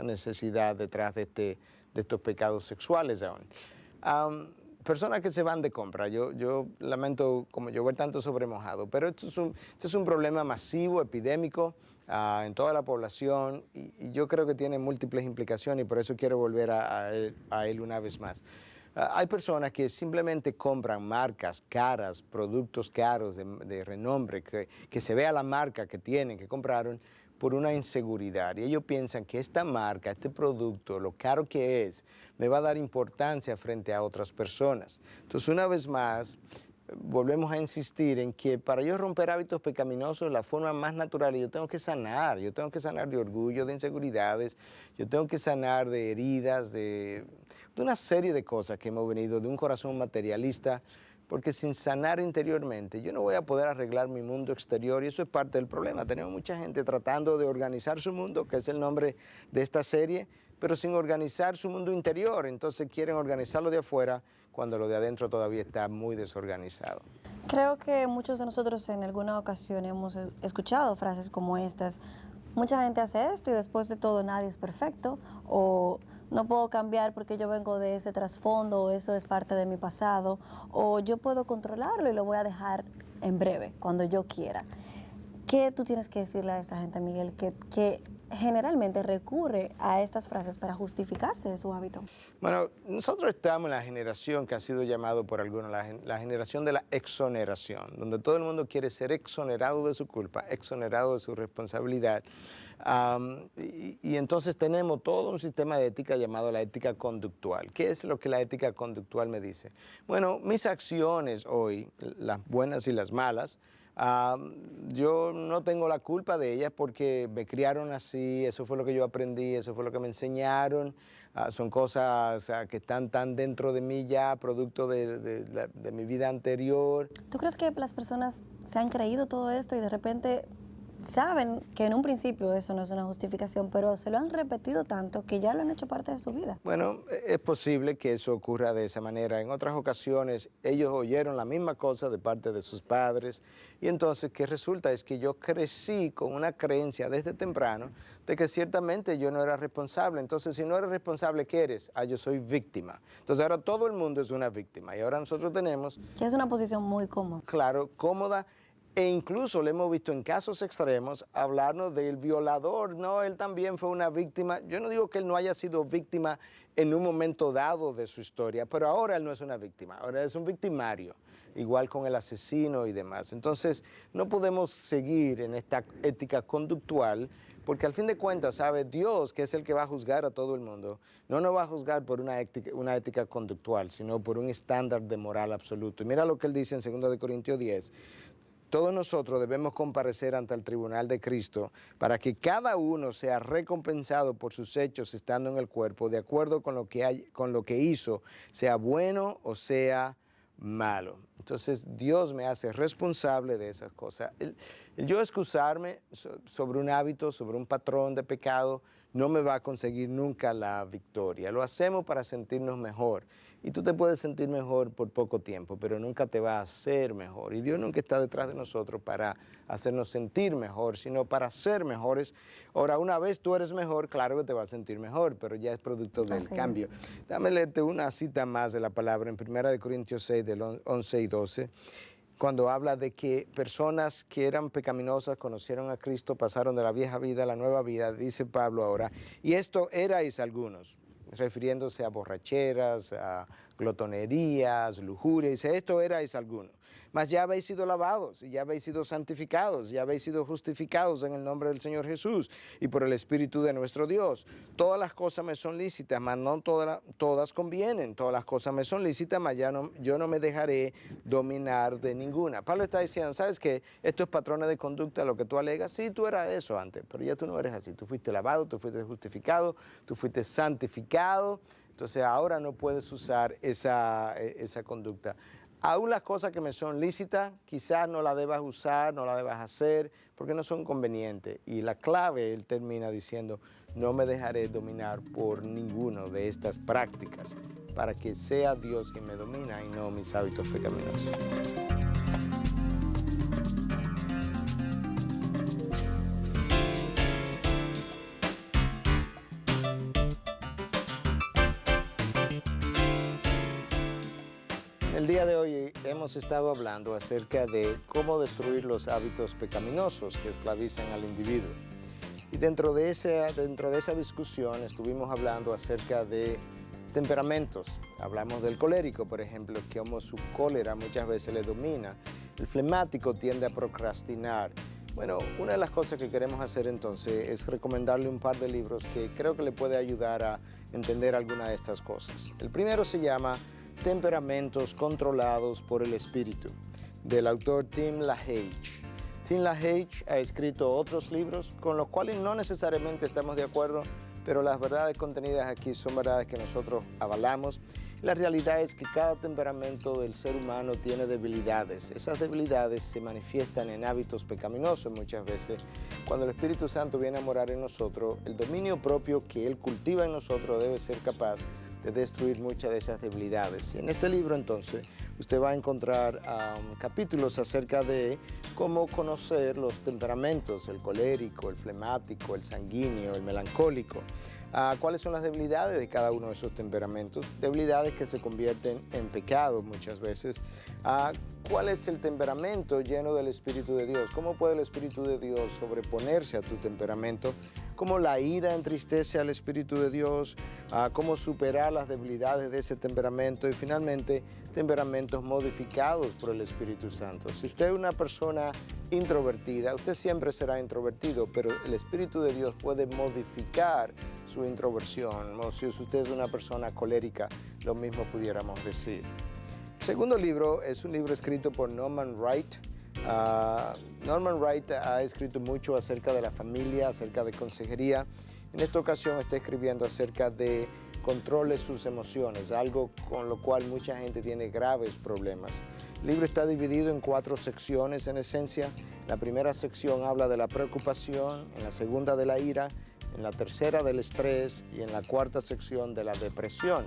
necesidad detrás de estos pecados sexuales aún. Personas que se van de compra, yo lamento como llover tanto sobre mojado, pero esto es un problema masivo, epidémico, en toda la población y yo creo que tiene múltiples implicaciones y por eso quiero volver a él una vez más. Hay personas que simplemente compran marcas caras, productos caros de renombre, que se vea la marca que tienen, que compraron, por una inseguridad. Y ellos piensan que esta marca, este producto, lo caro que es, me va a dar importancia frente a otras personas. Entonces, una vez más, volvemos a insistir en que para yo romper hábitos pecaminosos, la forma más natural, yo tengo que sanar de orgullo, de inseguridades, yo tengo que sanar de heridas, de una serie de cosas que hemos venido de un corazón materialista, porque sin sanar interiormente yo no voy a poder arreglar mi mundo exterior y eso es parte del problema. Tenemos mucha gente tratando de organizar su mundo, que es el nombre de esta serie, pero sin organizar su mundo interior, entonces quieren organizarlo de afuera cuando lo de adentro todavía está muy desorganizado. Creo que muchos de nosotros en alguna ocasión hemos escuchado frases como estas. Mucha gente hace esto y después de todo nadie es perfecto, o no puedo cambiar porque yo vengo de ese trasfondo, o eso es parte de mi pasado, o yo puedo controlarlo y lo voy a dejar en breve, cuando yo quiera. ¿Qué tú tienes que decirle a esa gente, Miguel, que generalmente recurre a estas frases para justificarse de su hábito? Bueno, nosotros estamos en la generación que ha sido llamado por algunos la generación de la exoneración, donde todo el mundo quiere ser exonerado de su culpa, exonerado de su responsabilidad. Y entonces tenemos todo un sistema de ética llamado la ética conductual. ¿Qué es lo que la ética conductual me dice? Bueno, mis acciones hoy, las buenas y las malas, yo no tengo la culpa de ellas porque me criaron así, eso fue lo que yo aprendí, eso fue lo que me enseñaron, son cosas que están tan dentro de mí ya, producto de mi vida anterior. ¿Tú crees que las personas se han creído todo esto y de repente saben que en un principio eso no es una justificación, pero se lo han repetido tanto que ya lo han hecho parte de su vida? Bueno, es posible que eso ocurra de esa manera. En otras ocasiones ellos oyeron la misma cosa de parte de sus padres y entonces ¿qué resulta? Es que yo crecí con una creencia desde temprano de que ciertamente yo no era responsable. Entonces, si no eres responsable, ¿qué eres? Yo soy víctima. Entonces ahora todo el mundo es una víctima y ahora nosotros tenemos... Que es una posición muy cómoda. Claro, cómoda. E incluso le hemos visto en casos extremos hablarnos del violador. No, él también fue una víctima. Yo no digo que él no haya sido víctima en un momento dado de su historia, pero ahora él no es una víctima, ahora es un victimario, igual con el asesino y demás. Entonces, no podemos seguir en esta ética conductual, porque al fin de cuentas, ¿sabe? Dios, que es el que va a juzgar a todo el mundo, no nos va a juzgar por una ética conductual, sino por un estándar de moral absoluto. Y mira lo que él dice en 2 Corintios 10. Todos nosotros debemos comparecer ante el tribunal de Cristo para que cada uno sea recompensado por sus hechos estando en el cuerpo, de acuerdo con lo que hizo, sea bueno o sea malo. Entonces Dios me hace responsable de esas cosas. El yo excusarme sobre un hábito, sobre un patrón de pecado, no me va a conseguir nunca la victoria. Lo hacemos para sentirnos mejor. Y tú te puedes sentir mejor por poco tiempo, pero nunca te va a hacer mejor. Y Dios nunca está detrás de nosotros para hacernos sentir mejor, sino para ser mejores. Ahora, una vez tú eres mejor, claro que te vas a sentir mejor, pero ya es producto del cambio. Dame leerte una cita más de la palabra en 1 Corintios 6, del 11 y 12. Cuando habla de que personas que eran pecaminosas conocieron a Cristo, pasaron de la vieja vida a la nueva vida, dice Pablo ahora, y esto erais algunos, refiriéndose a borracheras, a glotonerías, lujuria, dice, esto erais algunos, mas ya habéis sido lavados, y ya habéis sido santificados, ya habéis sido justificados en el nombre del Señor Jesús y por el Espíritu de nuestro Dios. Todas las cosas me son lícitas, mas no todas convienen. Todas las cosas me son lícitas, mas yo no me dejaré dominar de ninguna. Pablo está diciendo, ¿sabes qué? Estos patrones de conducta, lo que tú alegas, sí, tú eras eso antes, pero ya tú no eres así. Tú fuiste lavado, tú fuiste justificado, tú fuiste santificado. Entonces ahora no puedes usar esa conducta. Aún las cosas que me son lícitas, quizás no las debas usar, no las debas hacer, porque no son convenientes. Y la clave, él termina diciendo, no me dejaré dominar por ninguno de estas prácticas, para que sea Dios quien me domina y no mis hábitos pecaminosos. El día de hoy hemos estado hablando acerca de cómo destruir los hábitos pecaminosos que esclavizan al individuo. Y dentro de esa discusión estuvimos hablando acerca de temperamentos. Hablamos del colérico, por ejemplo, que como su cólera muchas veces le domina. El flemático tiende a procrastinar. Bueno, una de las cosas que queremos hacer entonces es recomendarle un par de libros que creo que le puede ayudar a entender alguna de estas cosas. El primero se llama Temperamentos controlados por el espíritu, del autor Tim LaHaye. Tim LaHaye ha escrito otros libros con los cuales no necesariamente estamos de acuerdo, pero las verdades contenidas aquí son verdades que nosotros avalamos. La realidad es que cada temperamento del ser humano tiene debilidades. Esas debilidades se manifiestan en hábitos pecaminosos muchas veces. Cuando el Espíritu Santo viene a morar en nosotros, el dominio propio que Él cultiva en nosotros debe ser capaz de destruir muchas de esas debilidades. En este libro entonces usted va a encontrar capítulos acerca de cómo conocer los temperamentos, el colérico, el flemático, el sanguíneo, el melancólico. ¿Cuáles son las debilidades de cada uno de esos temperamentos? Debilidades que se convierten en pecado muchas veces. ¿Cuál es el temperamento lleno del Espíritu de Dios? ¿Cómo puede el Espíritu de Dios sobreponerse a tu temperamento? ¿Cómo la ira entristece al Espíritu de Dios? ¿Cómo superar las debilidades de ese temperamento? Y finalmente, temperamentos modificados por el Espíritu Santo. Si usted es una persona introvertida, usted siempre será introvertido, pero el Espíritu de Dios puede modificar su introversión. O si usted es una persona colérica, lo mismo pudiéramos decir. El segundo libro es un libro escrito por Norman Wright. Norman Wright ha escrito mucho acerca de la familia, acerca de consejería. En esta ocasión está escribiendo acerca de controle sus emociones, algo con lo cual mucha gente tiene graves problemas. El libro está dividido en 4 secciones en esencia. La primera sección habla de la preocupación, en la segunda de la ira, en la tercera del estrés y en la cuarta sección de la depresión.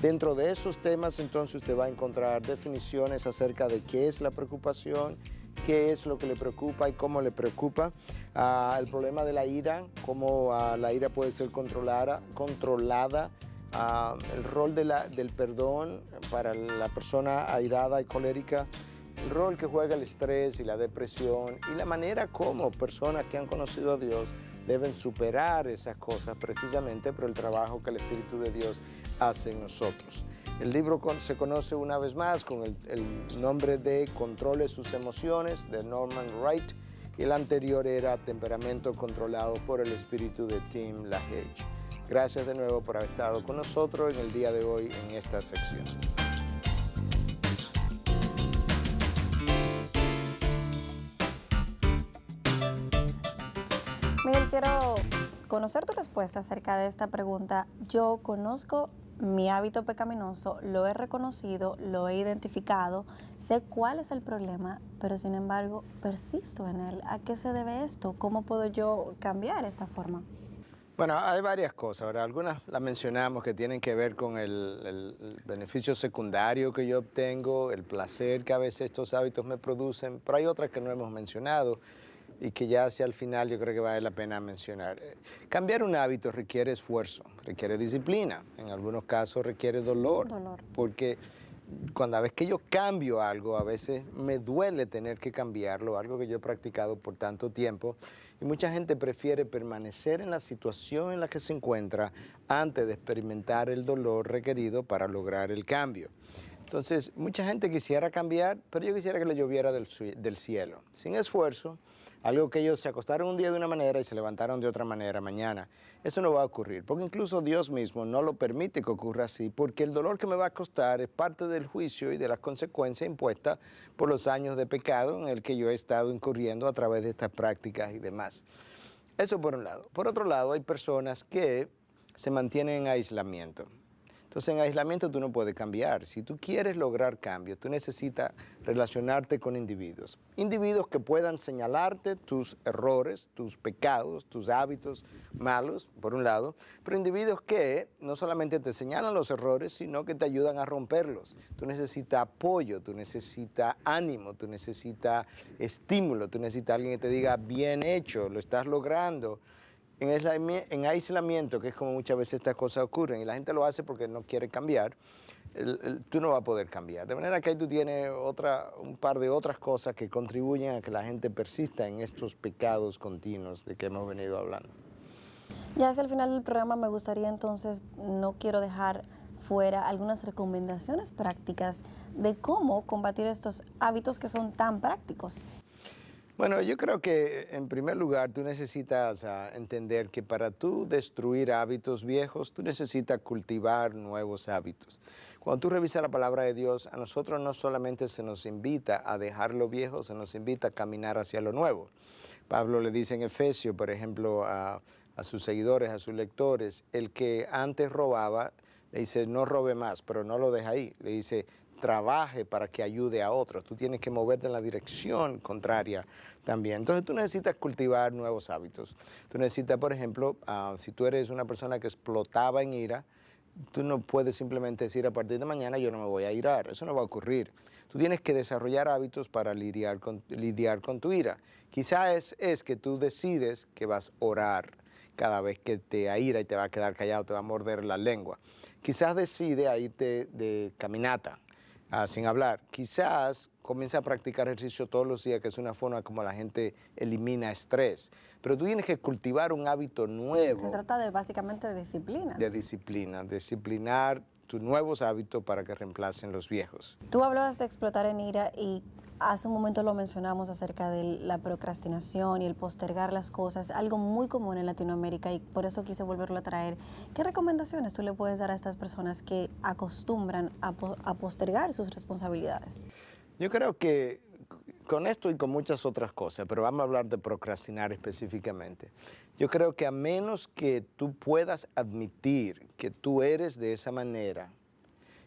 Dentro de esos temas entonces usted va a encontrar definiciones acerca de qué es la preocupación, qué es lo que le preocupa y cómo le preocupa. El problema de la ira, cómo la ira puede ser controlada, el rol del perdón para la persona airada y colérica, el rol que juega el estrés y la depresión y la manera como personas que han conocido a Dios deben superar esas cosas precisamente por el trabajo que el Espíritu de Dios hace en nosotros. El libro se conoce una vez más con el nombre de Controle sus emociones, de Norman Wright, y el anterior era Temperamento controlado por el Espíritu, de Tim LaHaye. Gracias de nuevo por haber estado con nosotros en el día de hoy en esta sección. Miguel, quiero conocer tu respuesta acerca de esta pregunta. Yo conozco mi hábito pecaminoso, lo he reconocido, lo he identificado, sé cuál es el problema, pero sin embargo persisto en él. ¿A qué se debe esto? ¿Cómo puedo yo cambiar esta forma? Bueno, hay varias cosas. Ahora, algunas las mencionamos que tienen que ver con el beneficio secundario que yo obtengo, el placer que a veces estos hábitos me producen, pero hay otras que no hemos mencionado y que ya hacia el final yo creo que vale la pena mencionar. Cambiar un hábito requiere esfuerzo, requiere disciplina, en algunos casos requiere dolor. Porque cuando vez que yo cambio algo, a veces me duele tener que cambiarlo, algo que yo he practicado por tanto tiempo, y mucha gente prefiere permanecer en la situación en la que se encuentra antes de experimentar el dolor requerido para lograr el cambio. Entonces, mucha gente quisiera cambiar, pero yo quisiera que le lloviera del cielo, sin esfuerzo. Algo que ellos se acostaron un día de una manera y se levantaron de otra manera mañana. Eso no va a ocurrir, porque incluso Dios mismo no lo permite que ocurra así, porque el dolor que me va a costar es parte del juicio y de las consecuencias impuestas por los años de pecado en el que yo he estado incurriendo a través de estas prácticas y demás. Eso por un lado. Por otro lado, hay personas que se mantienen en aislamiento. Entonces, en aislamiento tú no puedes cambiar. Si tú quieres lograr cambio, tú necesitas relacionarte con individuos. Individuos que puedan señalarte tus errores, tus pecados, tus hábitos malos, por un lado, pero individuos que no solamente te señalan los errores, sino que te ayudan a romperlos. Tú necesitas apoyo, tú necesitas ánimo, tú necesitas estímulo, tú necesitas alguien que te diga, bien hecho, lo estás logrando. En aislamiento, que es como muchas veces estas cosas ocurren, y la gente lo hace porque no quiere cambiar, tú no vas a poder cambiar. De manera que ahí tú tienes un par de otras cosas que contribuyen a que la gente persista en estos pecados continuos de que hemos venido hablando. Ya hacia el final del programa me gustaría entonces, no quiero dejar fuera algunas recomendaciones prácticas de cómo combatir estos hábitos que son tan prácticos. Bueno, yo creo que en primer lugar tú necesitas entender que para tú destruir hábitos viejos, tú necesitas cultivar nuevos hábitos. Cuando tú revisas la palabra de Dios, a nosotros no solamente se nos invita a dejar lo viejo, se nos invita a caminar hacia lo nuevo. Pablo le dice en Efesios, por ejemplo, a sus seguidores, a sus lectores, el que antes robaba, le dice, no robe más, pero no lo deja ahí. Le dice, trabaje para que ayude a otros. Tú tienes que moverte en la dirección contraria también. Entonces tú necesitas cultivar nuevos hábitos. Tú necesitas, por ejemplo, si tú eres una persona que explotaba en ira, tú no puedes simplemente decir a partir de mañana yo no me voy a irar. Eso no va a ocurrir. Tú tienes que desarrollar hábitos para lidiar con tu ira. Quizás es que tú decides que vas a orar cada vez que te aira y te va a quedar callado, te va a morder la lengua. Quizás decide a irte de caminata sin hablar. Quizás comienza a practicar ejercicio todos los días, que es una forma como la gente elimina estrés. Pero tú tienes que cultivar un hábito nuevo. Se trata de básicamente de disciplina. De disciplina, disciplinar tus nuevos hábitos para que reemplacen los viejos. Tú hablabas de explotar en ira y hace un momento lo mencionamos acerca de la procrastinación y el postergar las cosas, algo muy común en Latinoamérica y por eso quise volverlo a traer. ¿Qué recomendaciones tú le puedes dar a estas personas que acostumbran a postergar sus responsabilidades? Yo creo que con esto y con muchas otras cosas, pero vamos a hablar de procrastinar específicamente. Yo creo que a menos que tú puedas admitir que tú eres de esa manera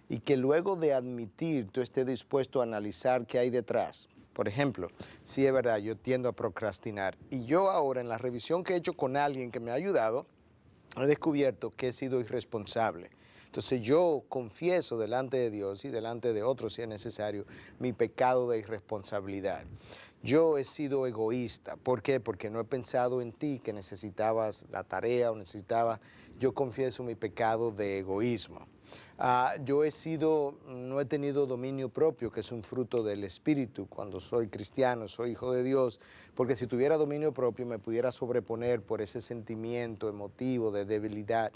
y que luego de admitir tú estés dispuesto a analizar qué hay detrás. Por ejemplo, si es verdad, yo tiendo a procrastinar y yo ahora en la revisión que he hecho con alguien que me ha ayudado, he descubierto que he sido irresponsable. Entonces yo confieso delante de Dios y delante de otros si es necesario mi pecado de irresponsabilidad. Yo he sido egoísta. ¿Por qué? Porque no he pensado en ti que necesitabas la tarea o necesitabas. Yo confieso mi pecado de egoísmo. Yo no he tenido dominio propio, que es un fruto del Espíritu. Cuando soy cristiano, soy hijo de Dios, porque si tuviera dominio propio me pudiera sobreponer por ese sentimiento emotivo de debilidad.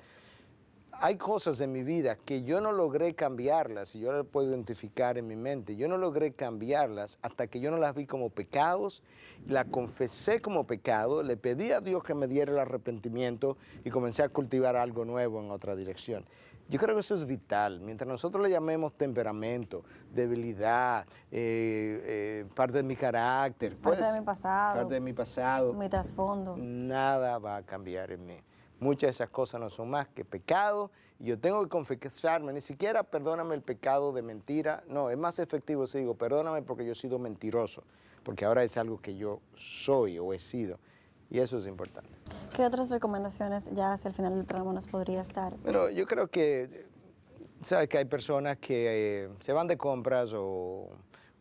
Hay cosas en mi vida que yo no logré cambiarlas, y yo las puedo identificar en mi mente. Yo no logré cambiarlas hasta que yo no las vi como pecados, la confesé como pecado, le pedí a Dios que me diera el arrepentimiento y comencé a cultivar algo nuevo en otra dirección. Yo creo que eso es vital. Mientras nosotros le llamemos temperamento, debilidad, parte de mi carácter, Parte de mi pasado. Parte de mi pasado. Mi trasfondo. Nada va a cambiar en mí. Muchas de esas cosas no son más que pecado y yo tengo que confesarme, ni siquiera perdóname el pecado de mentira. No, es más efectivo si digo, perdóname porque yo he sido mentiroso, porque ahora es algo que yo soy o he sido. Y eso es importante. ¿Qué otras recomendaciones ya hacia el final del programa nos podrías dar? Bueno, yo creo que, sabes que hay personas que se van de compras o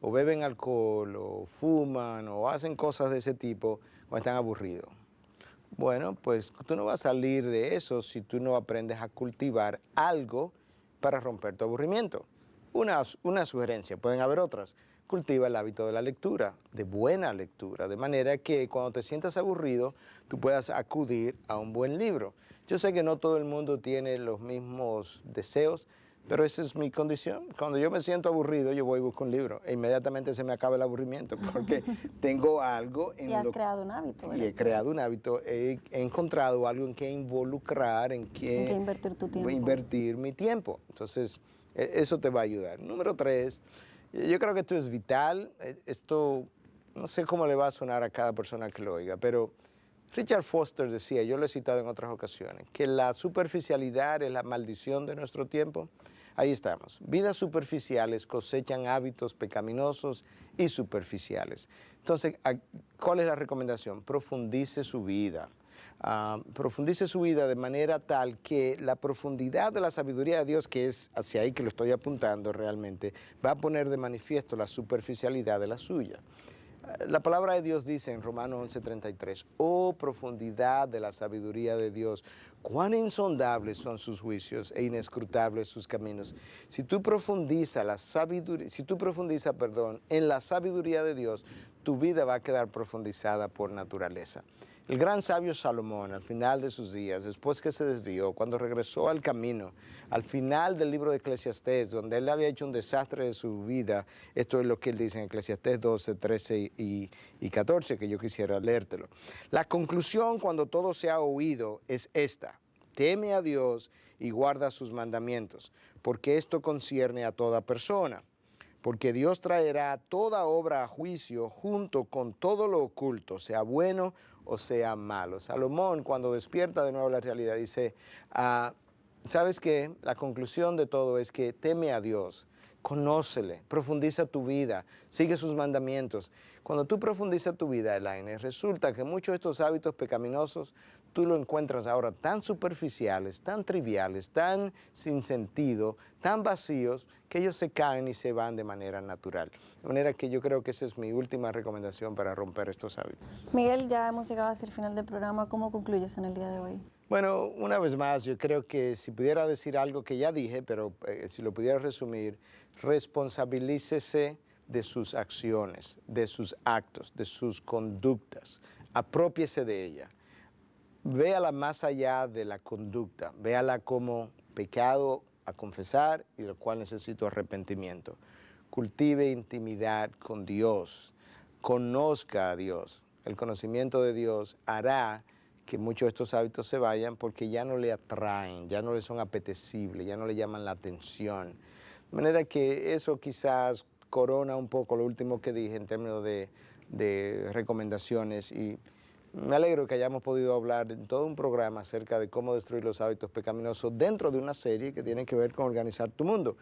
beben alcohol o fuman o hacen cosas de ese tipo o están aburridos. Bueno, pues tú no vas a salir de eso si tú no aprendes a cultivar algo para romper tu aburrimiento. Una sugerencia, pueden haber otras. Cultiva el hábito de la lectura, de buena lectura, de manera que cuando te sientas aburrido, tú puedas acudir a un buen libro. Yo sé que no todo el mundo tiene los mismos deseos, pero esa es mi condición. Cuando yo me siento aburrido, yo voy y busco un libro e inmediatamente se me acaba el aburrimiento porque tengo algo en y has creado un hábito. Y he creado un hábito, he encontrado algo en que involucrar, en que invertir tu tiempo. Invertir mi tiempo. Entonces, eso te va a ayudar. Número 3, yo creo que esto es vital. Esto, no sé cómo le va a sonar a cada persona que lo oiga, pero Richard Foster decía, yo lo he citado en otras ocasiones, que la superficialidad es la maldición de nuestro tiempo. Ahí estamos. Vidas superficiales cosechan hábitos pecaminosos y superficiales. Entonces, ¿cuál es la recomendación? Profundice su vida. Profundice su vida de manera tal que la profundidad de la sabiduría de Dios, que es hacia ahí que lo estoy apuntando realmente, va a poner de manifiesto la superficialidad de la suya. La palabra de Dios dice en Romanos 11:33, oh profundidad de la sabiduría de Dios, cuán insondables son sus juicios e inescrutables sus caminos. Si tú profundizas en la sabiduría de Dios, tu vida va a quedar profundizada por naturaleza. El gran sabio Salomón, al final de sus días, después que se desvió, cuando regresó al camino, al final del libro de Eclesiastés, donde él había hecho un desastre de su vida, esto es lo que él dice en Eclesiastés 12, 13 y 14, que yo quisiera leértelo. La conclusión cuando todo se ha oído es esta: teme a Dios y guarda sus mandamientos, porque esto concierne a toda persona. Porque Dios traerá toda obra a juicio junto con todo lo oculto, sea bueno o sea malo. Salomón, cuando despierta de nuevo la realidad, dice, ¿sabes qué? La conclusión de todo es que teme a Dios, conócele, profundiza tu vida, sigue sus mandamientos. Cuando tú profundizas tu vida, Elaine, resulta que muchos de estos hábitos pecaminosos tú lo encuentras ahora tan superficiales, tan triviales, tan sin sentido, tan vacíos, que ellos se caen y se van de manera natural. De manera que yo creo que esa es mi última recomendación para romper estos hábitos. Miguel, ya hemos llegado hacia el final del programa. ¿Cómo concluyes en el día de hoy? Bueno, una vez más, yo creo que si pudiera decir algo que ya dije, pero si lo pudiera resumir, responsabilícese de sus acciones, de sus actos, de sus conductas. Aprópiese de ella. Véala más allá de la conducta, véala como pecado a confesar y del cual necesito arrepentimiento. Cultive intimidad con Dios, conozca a Dios. El conocimiento de Dios hará que muchos de estos hábitos se vayan porque ya no le atraen, ya no le son apetecibles, ya no le llaman la atención. De manera que eso quizás corona un poco lo último que dije en términos de recomendaciones, y me alegro que hayamos podido hablar en todo un programa acerca de cómo destruir los hábitos pecaminosos dentro de una serie que tiene que ver con organizar tu mundo.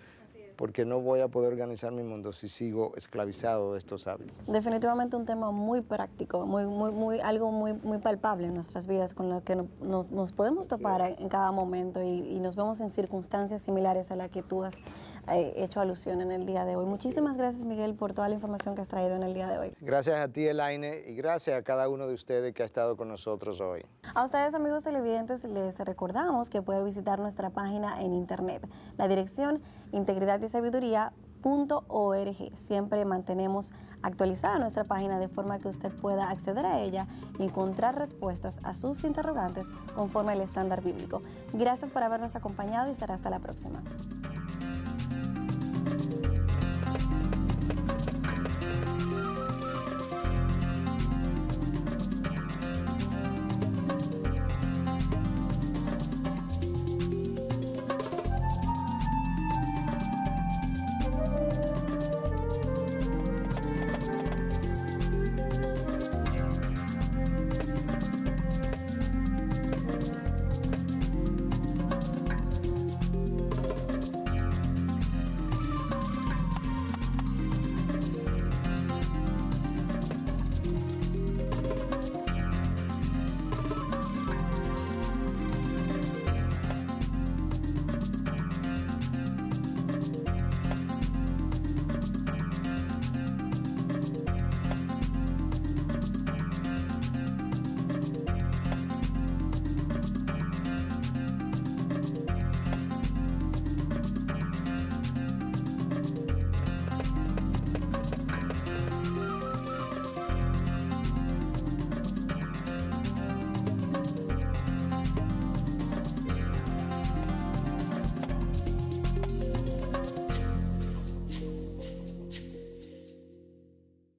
Porque no voy a poder organizar mi mundo si sigo esclavizado de estos hábitos. Definitivamente un tema muy práctico, algo muy palpable en nuestras vidas, con lo que nos podemos topar en cada momento y nos vemos en circunstancias similares a la que tú has hecho alusión en el día de hoy. Muchísimas gracias, Miguel, por toda la información que has traído en el día de hoy. Gracias a ti, Elaine, y gracias a cada uno de ustedes que ha estado con nosotros hoy. A ustedes, amigos televidentes, les recordamos que pueden visitar nuestra página en internet. La dirección integridadysabiduría.org. Siempre mantenemos actualizada nuestra página de forma que usted pueda acceder a ella y encontrar respuestas a sus interrogantes conforme al estándar bíblico. Gracias por habernos acompañado y será hasta la próxima.